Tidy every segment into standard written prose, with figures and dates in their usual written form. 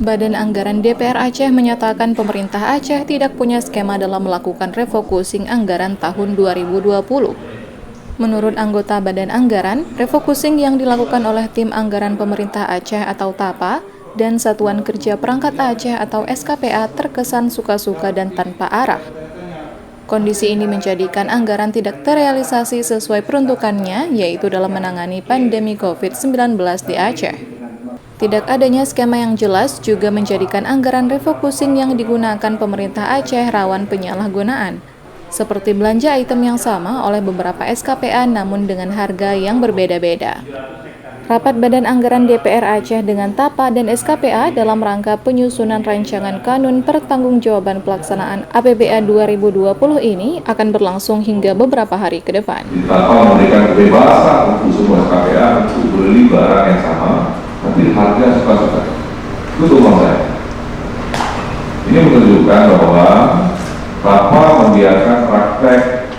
Badan Anggaran DPR Aceh menyatakan pemerintah Aceh tidak punya skema dalam melakukan refocusing anggaran tahun 2020. Menurut anggota Badan Anggaran, refocusing yang dilakukan oleh Tim Anggaran Pemerintah Aceh atau TAPA dan Satuan Kerja Perangkat Aceh atau SKPA terkesan suka-suka dan tanpa arah. Kondisi ini menjadikan anggaran tidak terrealisasi sesuai peruntukannya, yaitu dalam menangani pandemi COVID-19 di Aceh. Tidak adanya skema yang jelas juga menjadikan anggaran refocusing yang digunakan pemerintah Aceh rawan penyalahgunaan, seperti belanja item yang sama oleh beberapa SKPA namun dengan harga yang berbeda-beda. Rapat Badan Anggaran DPR Aceh dengan TAPA dan SKPA dalam rangka penyusunan rancangan kanun pertanggungjawaban pelaksanaan APBA 2020 ini akan berlangsung hingga beberapa hari ke depan. TAPA memberikan kebebasan untuk semua SKPA untuk beli barang yang sama, tapi harga suka-suka. Itu tumpang saya. Ini menunjukkan bahwa TAPA membiarkan praktek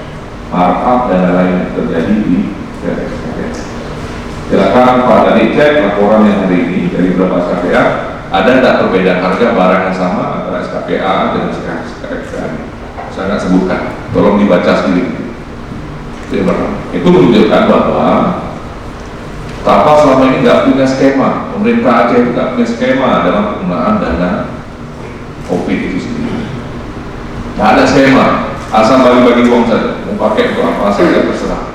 markup dan lain-lain yang terjadi di SKPA. Silakan Pak Dhani cek laporan yang hari ini dari beberapa SKPA, ada tidak perbedaan harga barang yang sama antara SKPA dan SKPA. Saya nggak sebutkan, tolong dibaca sendiri. Itu menunjukkan bahwa TAPA selama ini nggak punya skema, pemerintah Aceh nggak punya skema dalam penggunaan dana COVID itu sendiri. Nggak ada skema, asal bagi-bagi uang saja, mau pakai untuk apa saja terserah.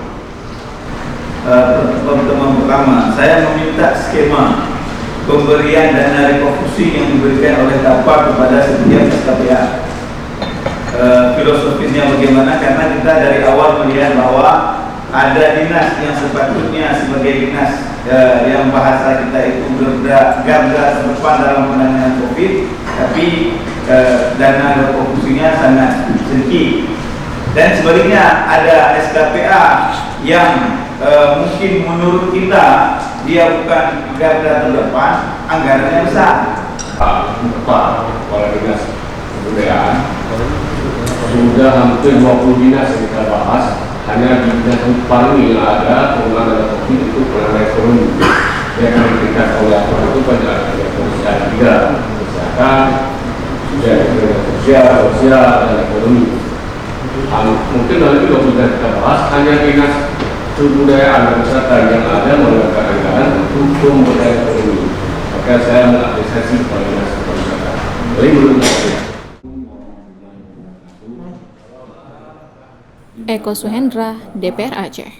Pertemuan pertama, saya meminta skema pemberian dana refocusing yang diberikan oleh TAPA kepada setiap SKPA. Filosofisnya bagaimana? Karena kita dari awal melihat bahwa ada dinas yang sepatutnya sebagai dinas yang bahasa kita itu garda terdepan dalam penanganan COVID, tapi dana refocusingnya sangat sedikit. Dan sebaliknya ada SKPA yang mungkin menurut kita dia bukan garda terdepan, anggarannya besar. Pak Kepala Dinas Kebudayaan sudah hampir 20 dinas yang kita bahas, hanya di dinas paling yang ada pengelolaan dana COVID itu pengelolaan ekonomi yang akan diberikan oleh aturan itu pada sosial tiga, kesehatan, sosial dan ekonomi. Mungkin nanti kalau sudah kita bahas hanya dinas kebudayaan dan wisata yang ada menggunakan anggaran untuk pemberdayaan ekonomi. Maka saya mengapresiasi kepada dinas pariwisata. Jadi menurut saya. Eko Suhendra, DPR Aceh.